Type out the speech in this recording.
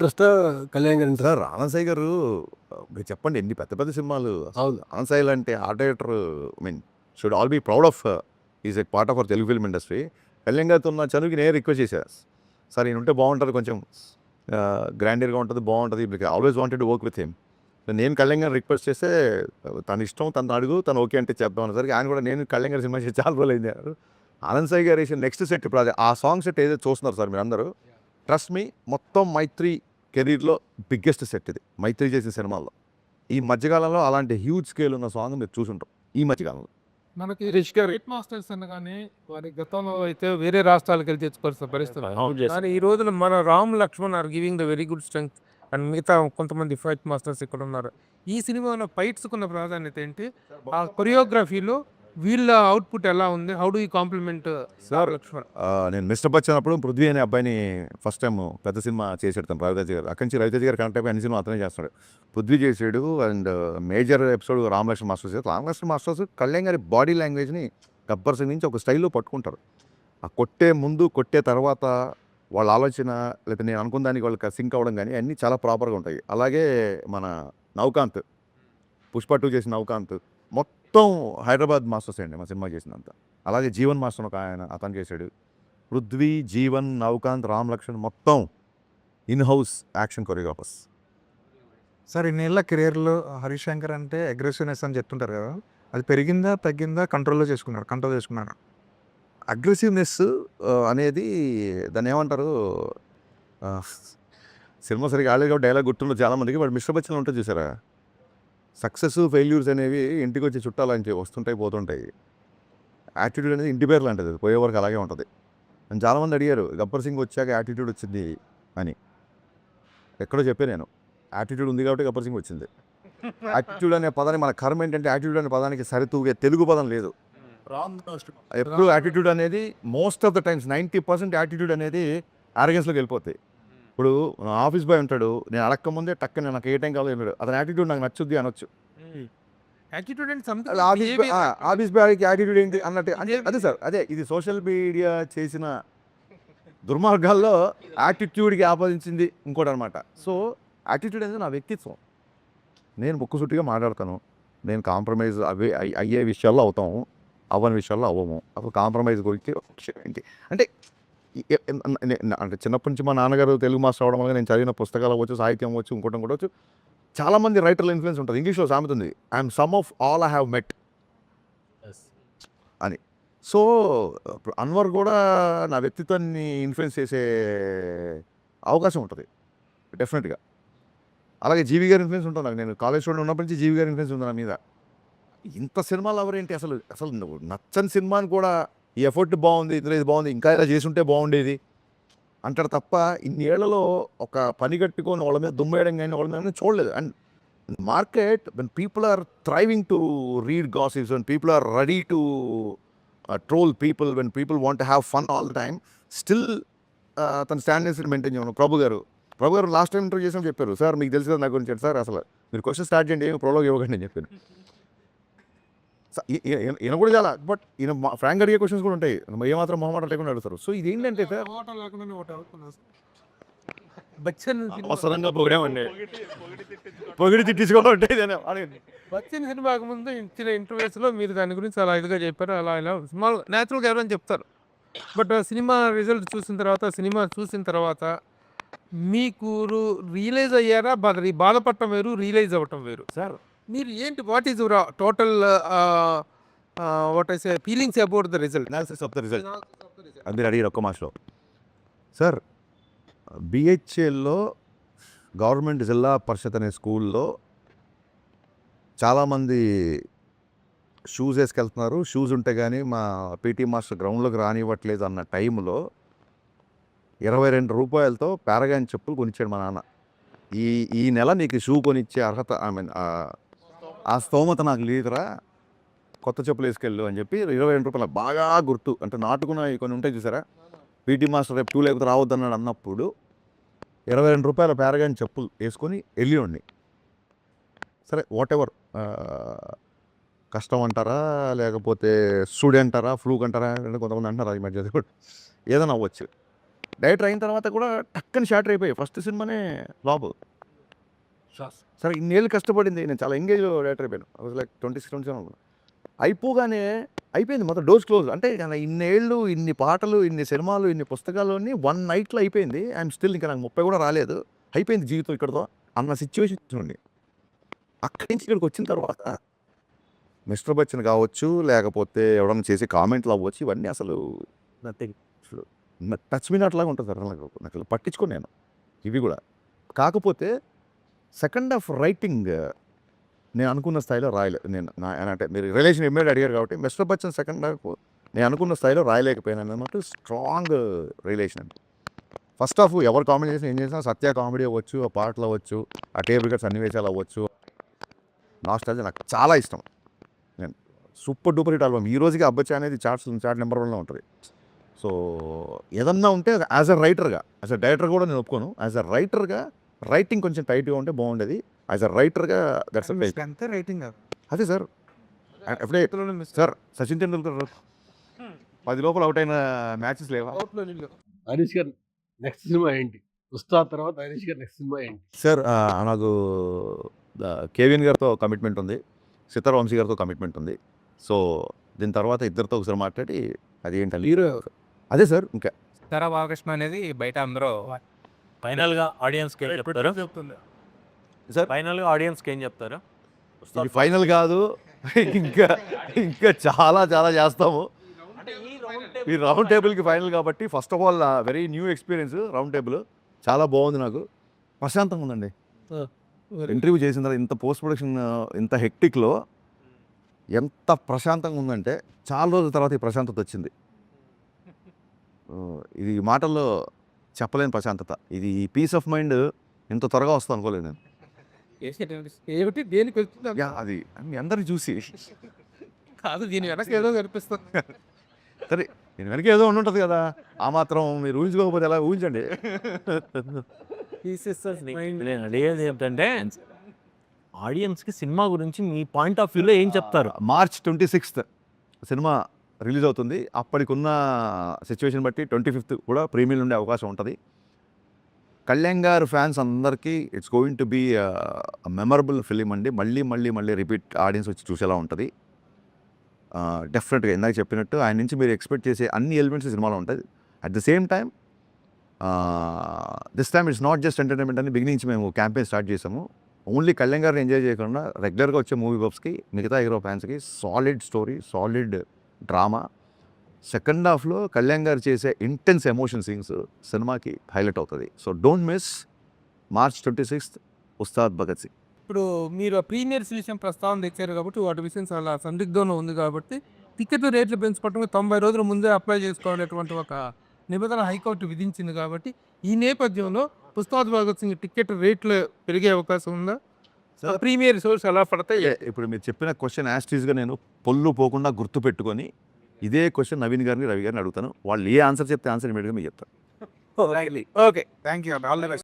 ఇంట్రెస్టా కళ్యాణ్ గారి interest? Sir Anand గారు మీరు చెప్పండి ఎన్ని పెద్ద పెద్ద సినిమాలు. అవును. ఆనంద్ సాయి అంటే art director, I mean should all be proud of is a part of our Telugu film industry. Kalyan గారితో ఉన్న చనువుకి నేను రిక్వెస్ట్ చేశాను, సార్ ఈయన ఉంటే బాగుంటుంది, కొంచెం గ్రాండియర్గా ఉంటుంది, బాగుంటుంది, మీకు always wanted to work with him. నేను కళ్యాణ్ గారిని రిక్వెస్ట్ చేస్తే తన ఇష్టం, తను అడుగు, తను ఓకే అంటే చెప్దాం అనేసరికి ఆయన కూడా నేను కళ్యాణ్ గారి సినిమా చేసి చాలా రోజులు అయింది అన్నారు. ఆనంద్ సాయి గారు వేసిన నెక్స్ట్ సెట్ ఇప్పుడు ఆ సాంగ్ సెట్ ఏదైతే చూస్తున్నారు సార్ మీరు అందరూ, ట్రస్ట్ మీ, మొత్తం మైత్రి కెరీర్లో బిగ్గెస్ట్ సెట్ ఇది, మైత్రి చేసిన సినిమాల్లో. ఈ మధ్యకాలంలో అలాంటి హ్యూజ్ స్కేల్ ఉన్న సాంగ్ మీరు చూసుంటారు ఈ మధ్యకాలంలో. మనకి రిష్ గారు హిట్ మాస్టర్స్ అనగానే వారి గతంలో అయితే వేరే రాష్ట్రాలకు వెళ్ళి తెచ్చుకోవాల్సిన పరిస్థితి. కానీ ఈ రోజున మన Ram Lakshman are giving the very good strength and మిగతా కొంతమంది ఫైట్ మాస్టర్స్ ఇక్కడ ఉన్నారు. ఈ సినిమాలో ఫైట్స్ కున్న ప్రాధాన్యత ఏంటి? ఆ కొరియోగ్రఫీలో వీళ్ళ అవుట్పుట్ ఎలా ఉంది? How do you compliment sir Lakshman? నేను మిస్టర్ బచ్చన్ అప్పుడు పృథ్వీ అనే అబ్బాయిని ఫస్ట్ టైం పెద్ద సినిమా చేసాడు తను, రవితేజ గారు. అక్కడి నుంచి రవితేజ గారు కనెక్ట్ అయిపోయి అన్ని సినిమా అతనే చేస్తాడు. పృథ్వీ చేసాడు and major episode Ramalakshman masters. Ramalakshman masters Kalyan గారి బాడీ లాంగ్వేజ్ని గబ్బర్ సింగ్ నుంచి ఒక స్టైల్లో పట్టుకుంటారు. ఆ కొట్టే ముందు, కొట్టే తర్వాత వాళ్ళ ఆలోచన, లేకపోతే నేను అనుకున్న దానికి వాళ్ళకి సింక్ అవ్వడం కానీ అన్నీ చాలా ప్రాపర్గా ఉంటాయి. అలాగే మన నవకాంత్, పుష్ప 2 చేసిన నవకాంత్ మొత్తం హైదరాబాద్ మాస్టర్స్ అండి మా సినిమా చేసినంత. అలాగే జీవన్ మాస్టర్ ఒక ఆయన, అతను చేశాడు. పృథ్వీ, జీవన్, నవకాంత్, రామ్ లక్ష్మణ్ మొత్తం in house action choreographers. Sir ఇన్నేళ్ళ కెరియర్లో హరీష్ శంకర్ అంటే అగ్రెసివ్నెస్ అని చెప్తుంటారు కదా, అది పెరిగిందా తగ్గిందా? కంట్రోల్ చేసుకున్నారు. అగ్రెసివ్నెస్ అనేది దాన్ని ఏమంటారు, సినిమా సరిగా ఆడలేదు కాబట్టి డైలాగ్ గుర్తుండదు చాలామందికి. బట్ మిస్టర్ బచ్చన్ ఉంటుంది చూసారా, సక్సెస్ ఫెయిల్యూర్స్ అనేవి ఇంటికి వచ్చి చుట్టాలని వస్తుంటాయి, పోతుంటాయి. యాటిట్యూడ్ అనేది ఇంటి పేరు లాంటిది, పోయే వరకు అలాగే ఉంటుంది. అని చాలామంది అడిగారు, గబ్బర్ సింగ్ వచ్చాక యాటిట్యూడ్ వచ్చింది అని. ఎక్కడో చెప్పాను నేను, యాటిట్యూడ్ ఉంది కాబట్టి గబ్బర్ సింగ్ వచ్చింది. యాటిట్యూడ్ అనే పదాన్ని, మన కర్మ ఏంటంటే యాటిట్యూడ్ అనే పదానికి సరితూగే తెలుగు పదం లేదు. ఎప్పుడు యాటిట్యూడ్ అనేది most of the times 90% attitude అనేది ఆరోగెన్స్లోకి వెళ్ళిపోతాయి. ఇప్పుడు ఆఫీస్ బాయ్ ఉంటాడు, నేను అడక్క ముందే టక్కన నాకు ఏ టైం కావాలో వెళ్ళాడు, అతని యాటిట్యూడ్ నాకు నచ్చుద్ది అనొచ్చు. యాటిట్యూడ్ అండ్ ఆఫీస్ బాయ్కి యాటిట్యూడ్ ఏంటి అన్నట్టు అదే సార్, అదే ఇది సోషల్ మీడియా చేసిన దుర్మార్గాల్లో యాటిట్యూడ్కి ఆపాదించింది ఇంకోటి అనమాట. సో యాటిట్యూడ్ అనేది నా వ్యక్తిత్వం. నేను ముక్కుసూటిగా మాట్లాడతాను, నేను కాంప్రమైజ్ అయ్యే విషయాల్లో అవుతాము, అవ్వని విషయాల్లో అవ్వము. అప్పుడు కాంప్రమైజ్ గురించి ఏంటి అంటే, అంటే చిన్నప్పటి నుంచి మా నాన్నగారు తెలుగు మాస్టర్ అవడం వల్ల నేను చదివిన పుస్తకాలు అవ్వచ్చు, సాహిత్యం అవ్వచ్చు, ఇంకోటి కూడా వచ్చు, చాలామంది రైటర్ల ఇన్ఫ్లుయెన్స్ ఉంటుంది. ఇంగ్లీష్లో సామెత ఉంది, I'm some of all I have met అని. సో అన్వర్ కూడా నా వ్యక్తిత్వాన్ని ఇన్ఫ్లుయెన్స్ చేసే అవకాశం ఉంటుంది డెఫినెట్గా. అలాగే జీవి గారి ఇన్ఫ్లుయెన్స్ ఉంటుంది నాకు. నేను కాలేజ్ స్టూడెంట్ ఉన్నప్పటి నుంచి జీవి గారి ఇన్ఫ్లుయెన్స్ ఉంది నా మీద. ఇంత సినిమాలు ఎవరేంటి అసలు, నువ్వు నచ్చని సినిమాని కూడా ఈ ఎఫర్ట్ బాగుంది, ఇందులో ఇది బాగుంది, ఇంకా ఇలా చేసుంటే బాగుండేది అంటారు తప్ప, ఇన్ని ఏళ్లలో ఒక పని కట్టుకొని వాళ్ళ మీద దుమ్మేయడం కానీ వాళ్ళ మీద చూడలేదు. And market, when people are thriving to read gossips, when people are ready to troll people, when people want to have fun all the time, still తన స్టాండర్డ్స్ మెయింటైన్ చేయను. ప్రభు గారు లాస్ట్ టైం ఇంటర్వ్యూ చేసినప్పుడు చెప్పారు, sir మీకు తెలుసు కదా నా గురించి, సార్ అసలు మీరు క్వశ్చన్ స్టార్ట్ చేయండి, ఏమి ప్రోలోగ్ ఇవ్వకండి అని చెప్పాను. ఈయన కూడా చాలా, బట్ ఈయన ఫ్రాంక్ అడిగే క్వశ్చన్స్ కూడా ఉంటాయి, ఏమాత్రం మొహమాట లేకుండా అడుగుతారు. సో ఇదేంటంటే సార్ బచ్చన్ అవసరంగా పొగిడామండి, పొగిడి తిట్టించుకోవడం ఉంటాయి. బచ్చన్ సినిమాకు ముందు ఇచ్చిన ఇంటర్వ్యూస్లో మీరు దాని గురించి అలా ఇదిగా చెప్పారు, అలా ఇలా సినిమా న్యాచురల్గా ఎవరైనా చెప్తారు. బట్ సినిమా రిజల్ట్ సినిమా చూసిన తర్వాత మీకు రియలైజ్ అయ్యారా? బాధపడటం వేరు, రియలైజ్ అవ్వటం వేరు. సార్ మీరు ఏంటి, what is your total what I say feelings about the result? Analysis of the result అది మీరు అడిగారు ఒక్క మాసలో. సార్ బిహెచ్ఎల్లో గవర్నమెంట్ జిల్లా పరిషత్ అనే స్కూల్లో చాలామంది షూస్ వేసుకెళ్తున్నారు, షూస్ ఉంటే కానీ మా పీటీ మాస్టర్ గ్రౌండ్లోకి రానివ్వట్లేదు అన్న టైంలో 22 రూపాయలతో పారగాన్ చెప్పులు కొనిచ్చాడు మా నాన్న. ఈ నెల నీకు షూ కొనిచ్చే అర్హత, ఐ మీన్ ఆ స్తోమత నాకు లేదురా, కొత్త చెప్పులు వేసుకెళ్ళు అని చెప్పి 22 రూపాయలు బాగా గుర్తు. అంటే నాటుకున్న కొన్ని ఉంటాయి చూసారా, పీటీ మాస్టర్ రేపు షూ లేకపోతే రావద్దన్నాడు అన్నప్పుడు 22 రూపాయల పారగాన్ చెప్పులు వేసుకొని వెళ్ళివ్వండి. సరే వాట్ ఎవర్, కష్టం అంటారా లేకపోతే స్టూడెంట్ అంటారా, ఫ్లూక్ అంటారా, కొంతమంది అంటారా, ఈ మధ్య కూడా ఏదైనా అవ్వచ్చు. డైరెక్టర్ అయిన తర్వాత కూడా టక్కని షాటర్ అయిపోయాయి. ఫస్ట్ సినిమానే ఫ్లాప్. సరే ఇన్నేళ్ళు కష్టపడింది. నేను చాలా ఎంగేజ్ డైరెక్టర్ అయిపోయాను. ఐ వాజ్ లైక్ 26, 27 అయిపోగానే అయిపోయింది మొత్తం డోర్స్ క్లోజ్. అంటే ఇన్నేళ్ళు, ఇన్ని పాటలు, ఇన్ని సినిమాలు, ఇన్ని పుస్తకాలు అన్నీ 1 నైట్‌లో అయిపోయింది. ఐఎమ్ స్టిల్ ఇంకా నాకు 30 కూడా రాలేదు. అయిపోయింది జీవితం ఇక్కడితో అన్న సిచ్యువేషన్ నుండి. అక్కడి నుంచి ఇక్కడికి వచ్చిన తర్వాత మిస్టర్ బచ్చన్ కావచ్చు, లేకపోతే ఎవడన్నా చేసే కామెంట్లు అవ్వచ్చు, ఇవన్నీ అసలు నథింగ్. అసలు టచ్ మీ నాట్ లాగా ఉంటుంది సార్. నాకు పట్టించుకోను నేను ఇవి కూడా. కాకపోతే సెకండ్ హాఫ్ రైటింగ్ నేను అనుకున్న స్థాయిలో రాయలేదు. అంటే మీరు రిలేషన్ ఇమ్మీడియట్ అడిగారు కాబట్టి మిస్టర్ బచ్చన్ సెకండ్ హాఫ్ నేను అనుకున్న స్థాయిలో రాయలేకపోయాను అన్నమాట. స్ట్రాంగ్ రిలేషన్ అండి. ఫస్ట్ హాఫ్ ఎవరు కామెడీ చేసినా ఏం చేసినా సత్య కామెడీ అవ్వచ్చు, ఆ పాటలు అవ్వచ్చు, ఆ టేబుల్ కట్ సన్నివేశాలు అవ్వచ్చు, నాస్టాల్జియా నాకు చాలా ఇష్టం. నేను సూపర్ డూపర్ హిట్ ఆల్బమ్. ఈ రోజుకి అబ్బచ్చా అనేది చార్ట్ నెంబర్ 1లో ఉంటుంది. సో ఏదన్నా ఉంటే యాజ్ అ రైటర్గా, యాజ్ అ డైరెక్టర్ కూడా నేను ఒప్పుకోను. యాజ్ అ రైటర్గా రైటింగ్ కొంచెం టైట్గా ఉంటే బాగుండేది. యాజ్ అ రైటర్గా దట్స్ అంతే రైటింగ్ కాదు. అదే సార్. ఎప్పుడే సార్ సచిన్ తెండూల్కర్ 10 లోపల అవుట్ అయిన మ్యాచెస్ లేవా? హరీష్ గారు నెక్స్ట్ సినిమా ఏంటి? ఉస్తాద్ తర్వాత హరీష్ గారు నెక్స్ట్ సినిమా ఏంటి? సార్ నాకు కేవిఎన్ గారితో కమిట్మెంట్ ఉంది, సితార్ వంశీ గారితో కమిట్మెంట్ ఉంది. సో దీని తర్వాత ఇద్దరితో ఒకసారి మాట్లాడి అది ఏంటంటే హీరో అదే సార్. ఇంకా సీతారా బాలకృష్ణ అనేది బయట అందరూ ఫైనల్గా ఆడియన్స్కి ఏం చెప్తారు? సార్ ఫైనల్గా ఆడియన్స్కి ఏం చెప్తారు? ఇది ఫైనల్ కాదు, ఇంకా ఇంకా చాలా చాలా చేస్తాము. ఈ రౌండ్ టేబుల్కి ఫైనల్ కాబట్టి first of all very new experience. Round table చాలా బాగుంది, నాకు ప్రశాంతంగా ఉందండి. ఇంటర్వ్యూ చేసిన తర్వాత ఇంత పోస్ట్ ప్రొడక్షన్ ఇంత హెక్టిక్లో ఎంత ప్రశాంతంగా ఉందంటే చాలా రోజుల తర్వాత ఈ ప్రశాంతత వచ్చింది. ఇది మాటల్లో చెప్పలేని ప్రశాంతత. ఇది పీస్ ఆఫ్ మైండ్ ఇంత త్వరగా వస్తుంది అనుకోలేదు నేను. ఏమిటి దేనికి వెళ్తుంది యా, అది మీ అందరిని చూసి కాదు, దీని వెనక ఏదో కనిపిస్తుంది. సరే దీని వెనక ఏదో ఉండుంటుంది కదా, ఆ మాత్రం మీరు ఊహించుకోకపోతే ఎలా ఊహించండి. నేను అడిగేది ఏంటంటే ఆడియన్స్కి సినిమా గురించి మీ పాయింట్ ఆఫ్ వ్యూలో ఏం చెప్తారు? మార్చ్ 26th సినిమా రిలీజ్ అవుతుంది. అప్పటికున్న సిచ్యువేషన్ బట్టి 25th కూడా ప్రీమియర్ ఉండే అవకాశం ఉంటుంది. కళ్యాణ్ గారు ఫ్యాన్స్ అందరికీ it's going to be memorable film అండి. మళ్ళీ మళ్ళీ మళ్ళీ రిపీట్ ఆడియన్స్ వచ్చి చూసేలా ఉంటుంది. డెఫినెట్గా ఇందాక చెప్పినట్టు ఆయన నుంచి మీరు ఎక్స్పెక్ట్ చేసే అన్ని ఎలిమెంట్స్ సినిమాలో ఉంటుంది. At the same time this time it's not just entertainment అని బిగినింగ్ నుంచి మేము క్యాంపెయిన్ స్టార్ట్ చేసాము. ఓన్లీ కళ్యాణ్ గారిని ఎంజాయ్ చేయకుండా రెగ్యులర్గా వచ్చే మూవీ బబ్స్కి, మిగతా హీరో ఫ్యాన్స్కి solid story, solid drama. Second హాఫ్లో కళ్యాణ్ గారు చేసే ఇంటెన్స్ ఎమోషన్ సీన్స్ సినిమాకి హైలైట్ అవుతుంది. So don't miss March 26th Ustaad Bhagat Singh. ఇప్పుడు మీరు ప్రీమియర్స్ విషయం ప్రస్తావన తెచ్చారు కాబట్టి వాటి విషయం చాలా సందిగ్ధంలో ఉంది కాబట్టి టికెట్ రేట్లు పెంచుకోవటం 90 రోజుల ముందే అప్లై చేసుకోవాలనేటువంటి ఒక నిబంధన హైకోర్టు విధించింది కాబట్టి ఈ నేపథ్యంలో ఉస్తాద్ భగత్ సింగ్ టికెట్ రేట్లు పెరిగే అవకాశం ఉందా? ప్రీమియర్ షోస్ ఎలా పడతాయి? ఇప్పుడు మీరు చెప్పిన క్వశ్చన్ యాస్టీస్గా నేను పొల్లు పోకుండా గుర్తు పెట్టుకొని ఇదే క్వశ్చన్ నవీన్ గారిని, రవి గారిని అడుగుతాను. వాళ్ళు ఏ ఆన్సర్ చెప్తే ఆన్సర్ ఇమీడియట్గా మీకు చెప్తాను. Okay, thank you. All the best.